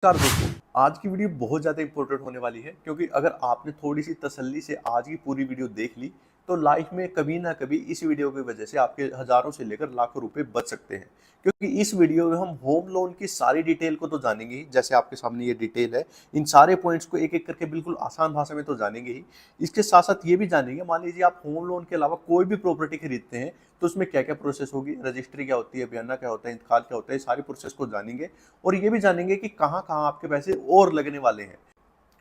नमस्कार दोस्तों, आज की वीडियो बहुत ज़्यादा इंपॉर्टेंट होने वाली है क्योंकि अगर आपने थोड़ी सी तसल्ली से आज की पूरी वीडियो देख ली तो लाइफ में कभी ना कभी इस वीडियो की वजह से आपके हज़ारों से लेकर लाखों रुपए बच सकते हैं। क्योंकि इस वीडियो में हम होम लोन की सारी डिटेल को तो जानेंगे ही, जैसे आपके सामने ये डिटेल है। इन सारे पॉइंट्स को एक एक करके बिल्कुल आसान भाषा में तो जानेंगे ही। इसके साथ साथ ये भी जानेंगे, मान लीजिए आप होम लोन के अलावा कोई भी प्रॉपर्टी खरीदते हैं तो उसमें क्या क्या प्रोसेस होगी, रजिस्ट्री क्या होती है, बयाना क्या होता है, इंतकाल क्या होता है, सारी प्रोसेस को जानेंगे। और ये भी जानेंगे कि कहाँ कहाँ आपके पैसे और लगने वाले हैं।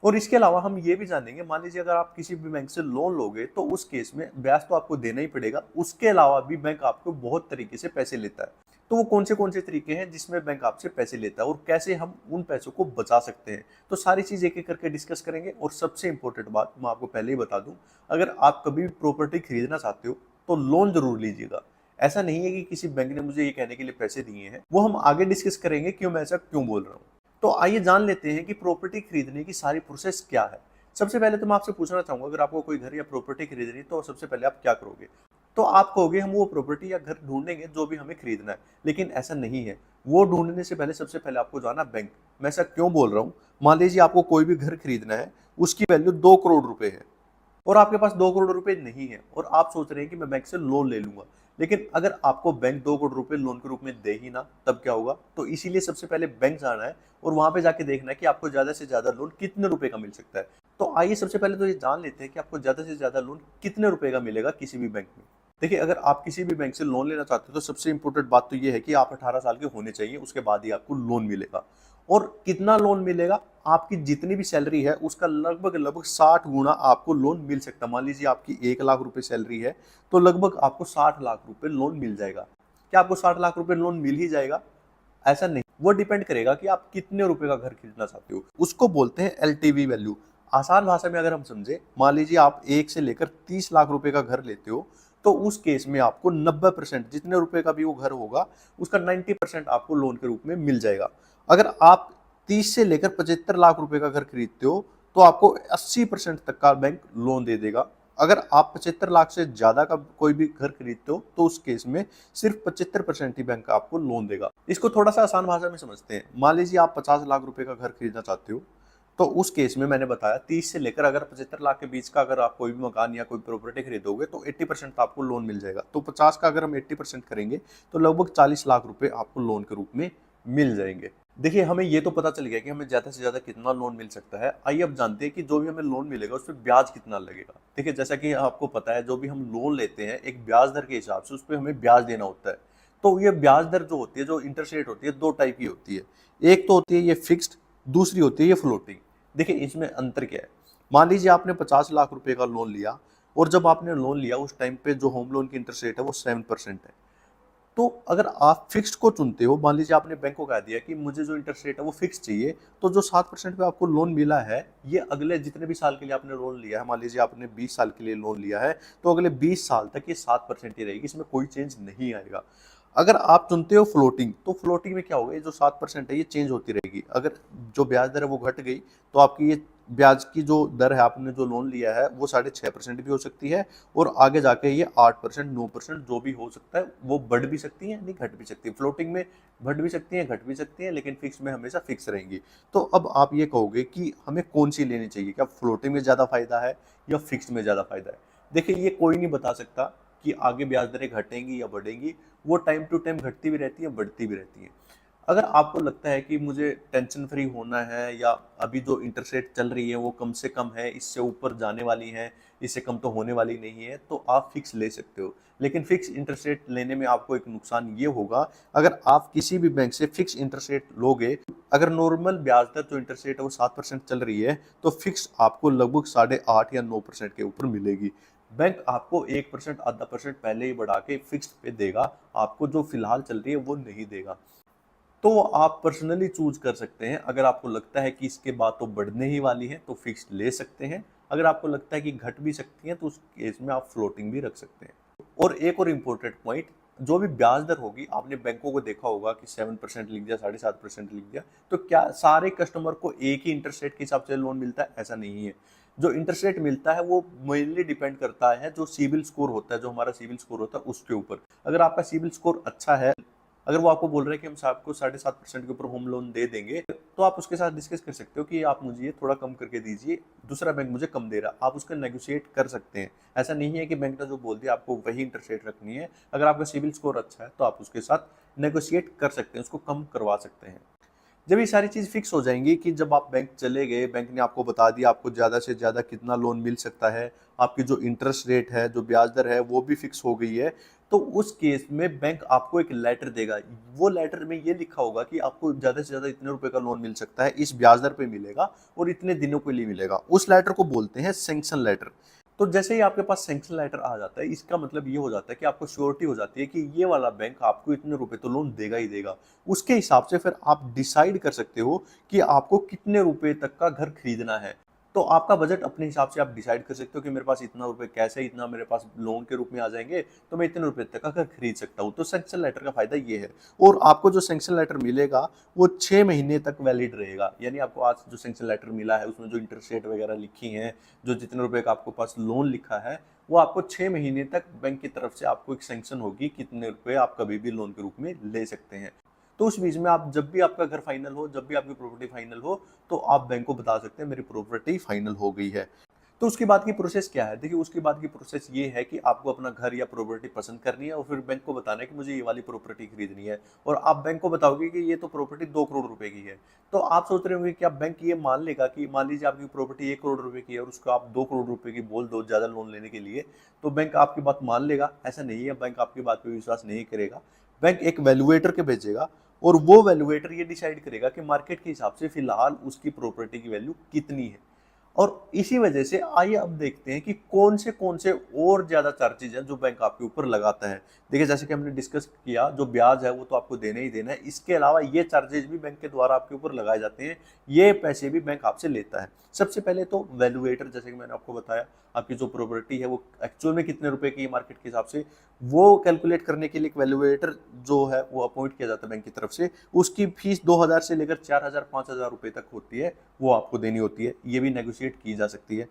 और इसके अलावा हम ये भी जानेंगे, मान लीजिए अगर आप किसी भी बैंक से लोन लोगे तो उस केस में ब्याज तो आपको देना ही पड़ेगा, उसके अलावा भी बैंक आपको बहुत तरीके से पैसे लेता है। तो वो कौन से तरीके हैं जिसमें बैंक आपसे पैसे लेता है और कैसे हम उन पैसों को बचा सकते हैं, तो सारी चीज एक एक करके डिस्कस करेंगे। और सबसे इंपॉर्टेंट बात मैं आपको पहले ही बता दूं, अगर आप कभी भी प्रॉपर्टी खरीदना चाहते हो तो लोन जरूर लीजिएगा। ऐसा नहीं है कि किसी बैंक ने मुझे ये कहने के लिए पैसे दिए हैं, वो हम आगे डिस्कस करेंगे क्यों मैं ऐसा क्यों बोल रहा हूँ। तो आइए जान लेते हैं कि प्रॉपर्टी खरीदने की सारी प्रोसेस क्या है। सबसे पहले तो मैं आपसे पूछना चाहूंगा, अगर आपको कोई घर या प्रॉपर्टी खरीदनी है तो सबसे पहले आप क्या करोगे? तो आप कहोगे हम वो प्रॉपर्टी या घर ढूंढेंगे जो भी हमें खरीदना है। लेकिन ऐसा नहीं है। वो ढूंढने से पहले सबसे पहले आपको जाना बैंक। मैं ऐसा क्यों बोल रहा हूँ, मान लीजिए आपको कोई भी घर खरीदना है, उसकी वैल्यू 2 करोड़ रुपए है और आपके पास 2 करोड़ रुपए नहीं है और आप सोच रहे हैं कि मैं बैंक से लोन ले लूंगा। लेकिन अगर आपको बैंक 2 करोड़ रुपए लोन के रूप में दे ही ना, तब क्या होगा? तो इसीलिए सबसे पहले बैंक जाना है और वहां पे जाके देखना है कि आपको ज्यादा से ज्यादा लोन कितने रुपए का मिल सकता है। तो आइए सबसे पहले तो ये जान लेते हैं कि आपको ज्यादा से ज्यादा लोन कितने रुपए का मिलेगा किसी भी बैंक में। देखिए, अगर आप किसी भी बैंक से लोन लेना चाहते हो तो सबसे इंपॉर्टेंट बात तो ये है कि आप 18 साल के होने चाहिए, उसके बाद ही आपको लोन मिलेगा। और कितना लोन मिलेगा? आपकी जितनी भी सैलरी है उसका लगभग लगभग 60 गुना आपको लोन मिल सकता है। मान लीजिए आपकी 1 लाख रुपए सैलरी है तो लगभग आपको 60 लाख रुपए लोन मिल जाएगा। क्या आपको 60 लाख रुपए लोन मिल ही जाएगा? ऐसा नहीं, वो डिपेंड करेगा कि आप कितने रुपए का घर खरीदना चाहते हो। उसको बोलते हैं एलटीवी वैल्यू। आसान भाषा में अगर हम समझे, मान लीजिए आप 1 से लेकर 30 लाख रुपए का घर लेते हो तो उस केस में आपको 90%, जितने रुपए का भी वो घर होगा उसका 90% आपको लोन के रूप में मिल जाएगा। अगर आप 30 से लेकर 75 लाख रुपए का घर खरीदते हो तो आपको 80% तक का बैंक लोन दे देगा। अगर आप 75 लाख से ज्यादा का कोई भी घर खरीदते हो तो उस केस में सिर्फ 75% ही बैंक आपको लोन देगा। इसको थोड़ा सा आसान भाषा में समझते हैं, मान लीजिए आप 50 लाख रुपए का घर खरीदना चाहते हो तो उस केस में मैंने बताया 30 से लेकर अगर 75 लाख के बीच का अगर आप कोई भी मकान या कोई प्रॉपर्टी खरीदोगे तो 80% आपको लोन मिल जाएगा। तो 50 का अगर हम 80% करेंगे तो लगभग 40 लाख रुपए आपको लोन के रूप में मिल जाएंगे। देखिए, हमें ये तो पता चल गया कि हमें ज्यादा से ज्यादा कितना लोन मिल सकता है। आइए अब जानते हैं कि जो भी हमें लोन मिलेगा उस पर ब्याज कितना लगेगा। देखिए, जैसा कि आपको पता है, जो भी हम लोन लेते हैं एक ब्याज दर के हिसाब से उस पर हमें ब्याज देना होता है। तो ये ब्याज दर जो होती है, जो इंटरेस्ट रेट होती है, दो टाइप की होती है। एक तो होती है ये फिक्स्ड, दूसरी होती है ये फ्लोटिंग। देखिए, इसमें अंतर क्या है? मान लीजिए आपने 50 लाख रुपए का लोन लिया और जब आपने लोन लिया उस टाइम पे जो होम लोन की इंटरेस्ट रेट है वो 7% है। तो अगर आप फिक्स्ड को चुनते हो, मान लीजिए आपने बैंक को कह दिया कि मुझे जो इंटरेस्ट रेट है वो फिक्स चाहिए, तो जो 7% पे आपको लोन मिला है, ये अगले जितने भी साल के लिए आपने लोन लिया है, मान लीजिए आपने 20 साल के लिए लोन लिया है तो अगले 20 साल तक ये 7% ही रहेगी, इसमें कोई चेंज नहीं आएगा। अगर आप चुनते हो फ्लोटिंग, तो फ्लोटिंग में क्या होगा, ये जो 7% है ये चेंज होती रहेगी। अगर जो ब्याज दर है वो घट गई तो आपकी ये ब्याज की जो दर है, आपने जो लोन लिया है वो 6.5% भी हो सकती है और आगे जाके ये 8%, 9% जो भी हो सकता है, वो बढ़ भी सकती है, नहीं घट भी सकती है। फ्लोटिंग में बढ़ भी सकती है, घट भी सकती है, लेकिन फिक्स में हमेशा फिक्स रहेंगी। तो अब आप ये कहोगे कि हमें कौन सी लेनी चाहिए, क्या फ्लोटिंग में ज़्यादा फायदा है या फिक्स में ज़्यादा फायदा है? देखिए, ये कोई नहीं बता सकता कि आगे ब्याज दरें घटेंगी या बढ़ेंगी। वो टाइम टू टाइम घटती भी रहती है, बढ़ती भी रहती है। अगर आपको लगता है कि मुझे टेंशन फ्री होना है या अभी जो इंटरेस्ट रेट चल रही है वो कम से कम है, इससे ऊपर जाने वाली है, इससे कम तो होने वाली नहीं है, तो आप फिक्स ले सकते हो। लेकिन फिक्स इंटरेस्ट रेट लेने में आपको एक नुकसान ये होगा, अगर आप किसी भी बैंक से फिक्स इंटरेस्ट रेट लोगे, अगर नॉर्मल ब्याज दर जो इंटरेस्ट रेट है वो 7% चल रही है तो फिक्स आपको लगभग 8.5 या 9% के ऊपर मिलेगी। बैंक आपको 1%, आधा परसेंट पहले ही बढ़ा के फिक्स पे देगा, आपको जो फिलहाल चल रही है वो नहीं देगा। तो आप पर्सनली चूज कर सकते हैं। अगर आपको लगता है कि इसके बाद तो बढ़ने ही वाली है तो फिक्स ले सकते हैं। अगर आपको लगता है कि घट भी सकती है तो उस केस में आप फ्लोटिंग भी रख सकते हैं। और एक और इम्पोर्टेंट पॉइंट, जो भी ब्याज दर होगी, आपने बैंकों को देखा होगा कि 7% लिख दिया, 7.5% लिख दिया, तो क्या सारे कस्टमर को एक ही इंटरेस्ट रेट के हिसाब से लोन मिलता है? ऐसा नहीं है। जो इंटरेस्ट रेट मिलता है वो मेनली डिपेंड करता है जो सिबिल स्कोर होता है, जो हमारा सिबिल स्कोर होता है उसके ऊपर। अगर आपका सिबिल स्कोर अच्छा है अगर वो आपको बोल रहे हैं कि हम आपको 7.5% के ऊपर होम लोन दे देंगे, तो आप उसके साथ डिस्कस कर सकते हो कि आप मुझे ये थोड़ा कम करके दीजिए, दूसरा बैंक मुझे कम दे रहा है, आप उसका नेगोशिएट कर सकते हैं। ऐसा नहीं है कि बैंक ने जो बोल दिया आपको वही इंटरेस्ट रेट रखनी है। अगर आपका सिविल स्कोर अच्छा है तो आप उसके साथ नेगोशिएट कर सकते हैं, उसको कम करवा सकते हैं। जब ये सारी चीज़ फिक्स हो जाएंगी कि जब आप बैंक चले गए, बैंक ने आपको बता दिया आपको ज़्यादा से ज़्यादा कितना लोन मिल सकता है, आपकी जो इंटरेस्ट रेट है, जो ब्याज दर है, वो भी फिक्स हो गई है, तो उस केस में बैंक आपको एक लेटर देगा। वो लेटर में ये लिखा होगा कि आपको ज़्यादा से ज़्यादा इतने रुपए का लोन मिल सकता है, इस ब्याज दर पे मिलेगा और इतने दिनों के लिए मिलेगा। उस लेटर को बोलते हैं सैंक्शन लेटर। तो जैसे ही आपके पास सैंक्शन लेटर आ जाता है, इसका मतलब ये हो जाता है कि आपको श्योरिटी हो जाती है कि ये वाला बैंक आपको इतने रुपए तो लोन देगा ही देगा। उसके हिसाब से फिर आप डिसाइड कर सकते हो कि आपको कितने रुपए तक का घर खरीदना है। तो आपका बजट अपने हिसाब से आप डिसाइड कर सकते हो कि मेरे पास इतना रुपए कैश है, इतना मेरे पास लोन के रूप में आ जाएंगे, तो मैं इतने रुपए तक का घर खरीद सकता हूँ। तो सैंक्शन लेटर का फायदा ये है। और आपको जो सैंक्शन लेटर मिलेगा वो 6 महीने तक वैलिड रहेगा। यानी आपको आज जो सैंक्शन लेटर मिला है उसमें जो इंटरेस्ट रेट वगैरह लिखी हैं, जो जितने रुपए का आपको पास लोन लिखा है, वो आपको 6 महीने तक बैंक की तरफ से आपको एक सैंक्शन होगी, कितने रुपए आप कभी भी लोन के रूप में ले सकते हैं। तो उस बीच में आप जब भी आपका घर फाइनल हो, जब भी आपकी प्रॉपर्टी फाइनल हो, तो आप बैंक को बता सकते हैं मेरी प्रॉपर्टी फाइनल हो गई है। तो उसके बाद की प्रोसेस क्या है? देखिए, उसके बाद की प्रोसेस ये है कि आपको अपना घर या प्रॉपर्टी पसंद करनी है और फिर बैंक को बताना है कि मुझे ये वाली प्रॉपर्टी खरीदनी है, और आप बैंक को बताओगे कि ये तो प्रॉपर्टी 2 करोड़ रुपए की है। तो आप सोच रहे होंगे क्या बैंक ये मान लेगा कि मान लीजिए आपकी प्रॉपर्टी 1 करोड़ रुपए की है और उसको आप 2 करोड़ रुपए की बोल दो ज़्यादा लोन लेने के लिए, तो बैंक आपकी बात मान लेगा? ऐसा नहीं है, बैंक आपकी बात पे विश्वास नहीं करेगा। बैंक एक वैल्यूएटर के भेजेगा और वो वैल्यूएटर ये डिसाइड करेगा कि मार्केट के हिसाब से फिलहाल उसकी प्रॉपर्टी की वैल्यू कितनी है। और इसी वजह से आइए अब देखते हैं कि कौन से और ज्यादा चार्जेज हैं जो बैंक आपके ऊपर लगाता है। देखिए, जैसे कि हमने डिस्कस किया, जो ब्याज है वो तो आपको देना ही देना है, इसके अलावा ये चार्जेज भी बैंक के द्वारा आपके ऊपर लगाए जाते हैं, ये पैसे भी बैंक आपसे लेता है। सबसे पहले तो वैल्यूएटर, जैसे कि मैंने आपको बताया, आपकी जो प्रॉपर्टी है वो एक्चुअल में कितने रुपए की है मार्केट के हिसाब से, वो कैलकुलेट करने के लिए एक वैल्यूएटर जो है वो अपॉइंट किया जाता है बैंक की तरफ से। उसकी फीस 2000 से लेकर 4000 5000 रुपए तक होती है, वो आपको देनी होती है। ये भी नेगोशिएट की जा सकती है।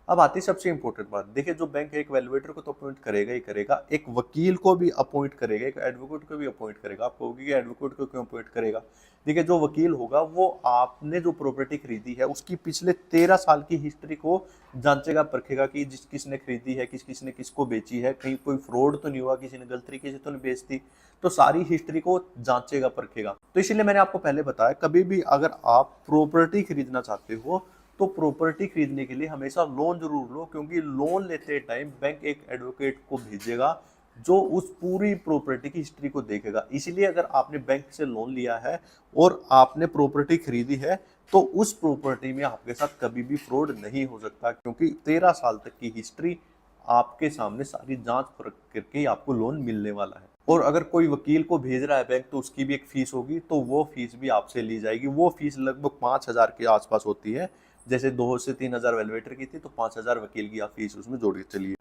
अब आती है सबसे इंपॉर्टेंट बात। देखिए, जो बैंक है एक वैल्यूएटर को तो अपॉइंट करेगा ही करेगा, एक वकील को भी अपॉइंट करेगा, एक एडवोकेट को भी अपॉइंट करेगा। आप कहोगे कि एडवोकेट को क्यों अपॉइंट करेगा? देखिए, जो वकील होगा वो आपने जो प्रॉपर्टी खरीदी है उसकी पिछले 13 साल की हिस्ट्री को जांचेगा, परखेगा कि जिस किसने खरीदी है, किस किसने किसको बेची है, कहीं कोई फ्रॉड तो नहीं हुआ, किसी ने गलत तरीके से तो नहीं बेच दी। तो सारी हिस्ट्री को जांचेगा, परखेगा। तो इसीलिए मैंने आपको पहले बताया, कभी भी अगर आप प्रॉपर्टी खरीदना चाहते हो तो प्रॉपर्टी खरीदने के लिए हमेशा लोन जरूर लो, क्योंकि लोन लेते टाइम बैंक एक एडवोकेट को भेजेगा जो उस पूरी प्रॉपर्टी की हिस्ट्री को देखेगा। इसीलिए अगर आपने बैंक से लोन लिया है और आपने प्रॉपर्टी खरीदी है, तो उस प्रॉपर्टी में आपके साथ कभी भी फ्रॉड नहीं हो सकता, क्योंकि 13 साल तक की हिस्ट्री आपके सामने सारी जांच परख करके ही आपको लोन मिलने वाला है। और अगर कोई वकील को भेज रहा है बैंक, तो उसकी भी एक फीस होगी, तो वो फीस भी आपसे ली जाएगी। वो फीस लगभग 5000 के आसपास होती है। जैसे 2 से 3000 वैल्यूएटर की थी, तो 5000 वकील की आप फीस उसमें जोड़ के चलिए।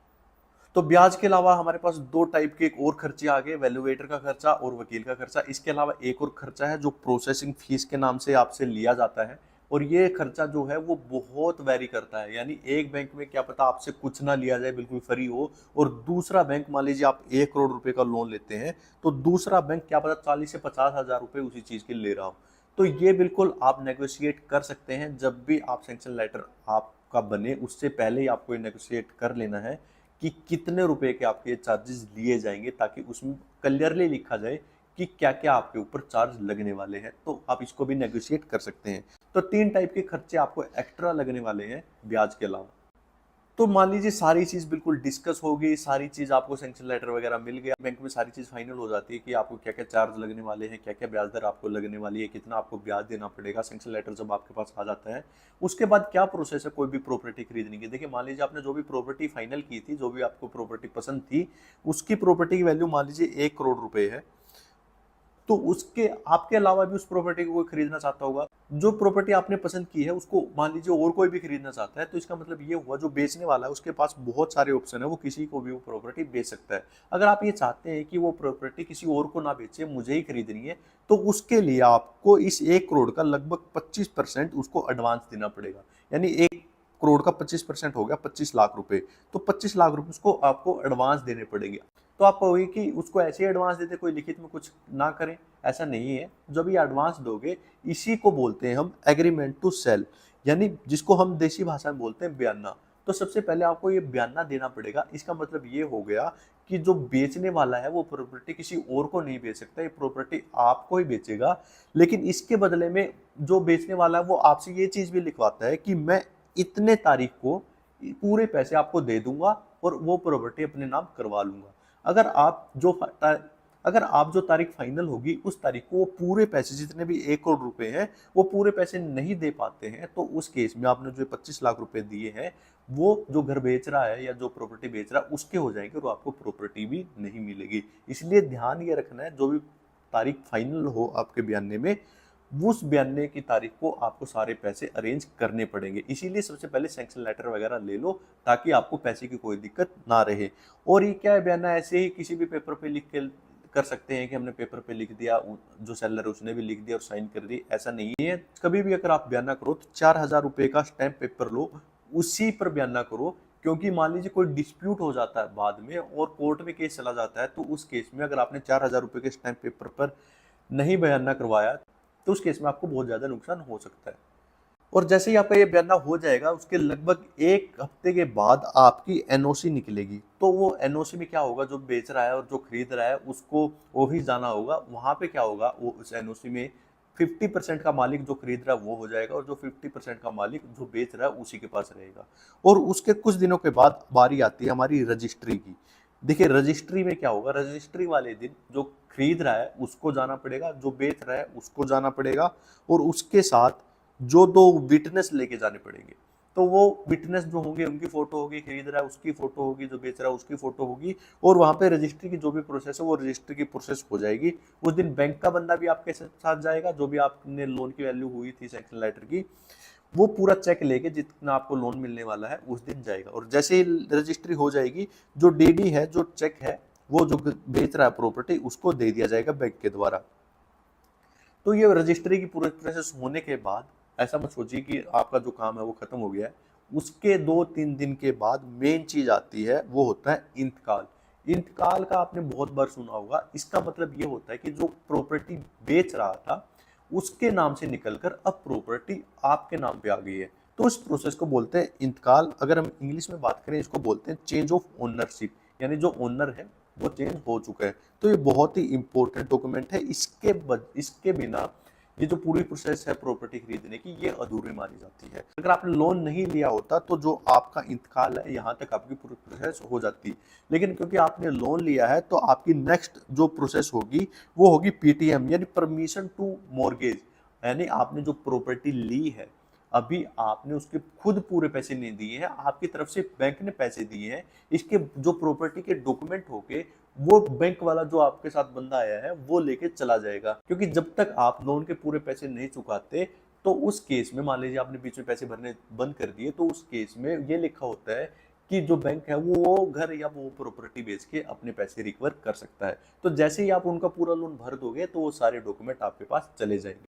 तो ब्याज के अलावा हमारे पास 2 टाइप के एक और खर्चे आ गए, वैल्यूएटर का खर्चा और वकील का खर्चा। इसके अलावा एक और खर्चा है जो प्रोसेसिंग फीस के नाम से आपसे लिया जाता है, और ये खर्चा जो है वो बहुत वेरी करता है। यानी एक बैंक में क्या पता आपसे कुछ ना लिया जाए, बिल्कुल फ्री हो, और दूसरा बैंक, मान लीजिए आप 1 करोड़ रुपए का लोन लेते हैं, तो दूसरा बैंक क्या पता 40 से 50 हजार रुपए उसी चीज के ले रहा हो। तो ये बिल्कुल आप नेगोशिएट कर सकते हैं। जब भी आप सैंक्शन लेटर आपका बने, उससे पहले ही आपको नेगोशिएट कर लेना है कि कितने रुपए के आपके चार्जेस लिए जाएंगे, ताकि उसमें क्लियरली लिखा जाए कि क्या क्या आपके ऊपर चार्ज लगने वाले हैं। तो आप इसको भी नेगोशिएट कर सकते हैं। तो 3 टाइप के खर्चे आपको एक्स्ट्रा लगने वाले हैं ब्याज के अलावा। तो मान लीजिए सारी चीज बिल्कुल डिस्कस हो गई, सारी चीज आपको सैंक्शन लेटर वगैरह मिल गया, बैंक में सारी चीज फाइनल हो जाती है कि आपको क्या क्या चार्ज लगने वाले हैं, क्या क्या ब्याज दर आपको लगने वाली है, कितना आपको ब्याज देना पड़ेगा। सैंक्शन लेटर जब आपके पास आ जाता है, उसके बाद क्या प्रोसेस है कोई भी प्रॉपर्टी खरीदने की। देखिए, मान लीजिए आपने जो भी प्रॉपर्टी फाइनल की थी, जो भी आपको प्रॉपर्टी पसंद थी, उसकी प्रॉपर्टी की वैल्यू मान लीजिए 1 करोड़ रुपए है। तो उसके आपके अलावा भी उस प्रॉपर्टी को कोई खरीदना चाहता होगा। जो प्रॉपर्टी आपने पसंद की है उसको मान लीजिए और कोई भी खरीदना चाहता है, तो इसका मतलब ये हुआ जो बेचने वाला है उसके पास बहुत सारे ऑप्शन है, वो किसी को भी वो प्रॉपर्टी बेच सकता है। अगर आप ये चाहते हैं कि वो प्रॉपर्टी किसी और को ना बेचे, मुझे ही खरीदनी है, तो उसके लिए आपको इस 1 करोड़ का लगभग 25% उसको एडवांस देना पड़ेगा। यानी 1 करोड़ का 25% हो गया 25 लाख रुपए। तो 25 लाख रुपए उसको आपको एडवांस देने पड़ेंगे। तो आप कहोगे कि उसको ऐसे ही एडवांस देते, कोई लिखित में कुछ ना करें, ऐसा नहीं है। जब ये एडवांस दोगे, इसी को बोलते हैं हम एग्रीमेंट टू सेल, यानी जिसको हम देसी भाषा में बोलते हैं बयाना। तो सबसे पहले आपको ये बयाना देना पड़ेगा। इसका मतलब ये हो गया कि जो बेचने वाला है वो प्रॉपर्टी किसी और को नहीं बेच सकता, ये प्रॉपर्टी आपको ही बेचेगा। लेकिन इसके बदले में जो बेचने वाला है वो आपसे ये चीज भी लिखवाता है कि मैं इतने तारीख को पूरे पैसे आपको दे दूंगा और वो प्रॉपर्टी अपने नाम करवा लूंगा। अगर आप जो अगर आप जो तारीख फाइनल होगी उस तारीख को वो पूरे पैसे जितने भी 1 करोड़ रुपए हैं वो पूरे पैसे नहीं दे पाते हैं, तो उस केस में आपने जो 25 लाख रुपए दिए हैं वो जो घर बेच रहा है या जो प्रॉपर्टी बेच रहा है उसके हो जाएंगे और आपको प्रॉपर्टी भी नहीं मिलेगी। इसलिए ध्यान ये रखना है, जो भी तारीख फाइनल हो आपके बयाने में, उस बयाने की तारीख को आपको सारे पैसे अरेंज करने पड़ेंगे। इसीलिए सबसे पहले सैंक्शन लेटर वगैरह ले लो ताकि आपको पैसे की कोई दिक्कत ना रहे। और ये क्या है, बयाना ऐसे ही किसी भी पेपर पे लिख के कर सकते हैं कि हमने पेपर पे लिख दिया, जो सेलर है उसने भी लिख दिया और साइन कर दी, ऐसा नहीं है। कभी भी अगर आप बयाना करो तो 4,000 रुपए का स्टैंप पेपर लो, उसी पर बयाना करो। क्योंकि मान लीजिए कोई डिस्प्यूट हो जाता है बाद में और कोर्ट में केस चला जाता है, तो उस केस में अगर आपने 4,000 रुपए के स्टैंप पेपर पर नहीं बयाना करवाया तो उस केस में आपको बहुत ज्यादा नुकसान हो सकता है। और जैसे ही आपका ये बयाना हो जाएगा उसके लगभग 1 हफ्ते के बाद आपकी एनओसी निकलेगी। तो वो एनओसी में क्या होगा, जो बेच रहा है और जो खरीद रहा है उसको ऑफिस जाना होगा। वहां पे क्या होगा, वो उस एनओसी में 50% का मालिक जो खरीद रहा है वो हो जाएगा और जो 50% का मालिक जो बेच रहा है उसी के पास रहेगा। और उसके कुछ दिनों के बाद बारी आती है हमारी रजिस्ट्री की। देखिए रजिस्ट्री में क्या होगा, रजिस्ट्री वाले दिन जो खरीद रहा है उसको जाना पड़ेगा, जो बेच रहा है उसको जाना पड़ेगा, और उसके साथ जो 2 विटनेस लेके जाने पड़ेंगे। तो वो विटनेस जो होंगे उनकी फोटो होगी, खरीद रहा है उसकी फोटो होगी, जो बेच रहा है उसकी फोटो होगी, और वहां पे रजिस्ट्री की जो भी प्रोसेस है वो रजिस्ट्री की प्रोसेस हो जाएगी। उस दिन बैंक का बंदा भी आपके साथ जाएगा, जो भी आपने लोन की वैल्यू हुई थी सैंक्शन लेटर की, वो पूरा चेक लेके जितना आपको लोन मिलने वाला है उस दिन जाएगा। और जैसे ही रजिस्ट्री हो जाएगी, जो डीडी है, जो चेक है, वो जो बेच रहा है प्रॉपर्टी उसको दे दिया जाएगा बैंक के द्वारा। तो ये रजिस्ट्री की पूरे प्रोसेस होने के बाद ऐसा मत सोचिए कि आपका जो काम है वो खत्म हो गया है। उसके 2-3 दिन के बाद मेन चीज आती है, वो होता है इंतकाल। इंतकाल का आपने बहुत बार सुना होगा। इसका मतलब ये होता है कि जो प्रॉपर्टी बेच रहा था उसके नाम से निकलकर अब प्रॉपर्टी आपके नाम पे आ गई है, तो इस प्रोसेस को बोलते हैं इंतकाल। अगर हम इंग्लिश में बात करें इसको बोलते हैं चेंज ऑफ ओनरशिप, यानी जो ओनर है वो चेंज हो चुका है। तो ये बहुत ही इंपॉर्टेंट डॉक्यूमेंट है। इसके बिना ये जो पूरी प्रोसेस है प्रॉपर्टी खरीदने की, ये अधूरी मानी जाती है। अगर आपने लोन नहीं लिया होता तो जो आपका इंतकाल है यहाँ तक आपकी पूरी प्रोसेस हो जाती, लेकिन क्योंकि आपने लोन लिया है तो आपकी नेक्स्ट जो प्रोसेस होगी वो होगी पीटीएम, यानी परमिशन टू मॉर्गेज। यानी आपने जो प्रॉपर्टी ली है, अभी आपने उसके खुद पूरे पैसे नहीं दिए हैं, आपकी तरफ से बैंक ने पैसे दिए हैं। इसके जो प्रॉपर्टी के डॉक्यूमेंट होके वो बैंक वाला जो आपके साथ बंदा आया है वो लेके चला जाएगा। क्योंकि जब तक आप लोन के पूरे पैसे नहीं चुकाते तो उस केस में, मान लीजिए आपने बीच में पैसे भरने बंद कर दिए, तो उस केस में ये लिखा होता है कि जो बैंक है वो घर या वो प्रॉपर्टी बेच के अपने पैसे रिकवर कर सकता है। तो जैसे ही आप उनका पूरा लोन भर दोगे तो वो सारे डॉक्यूमेंट आपके पास चले जाएंगे।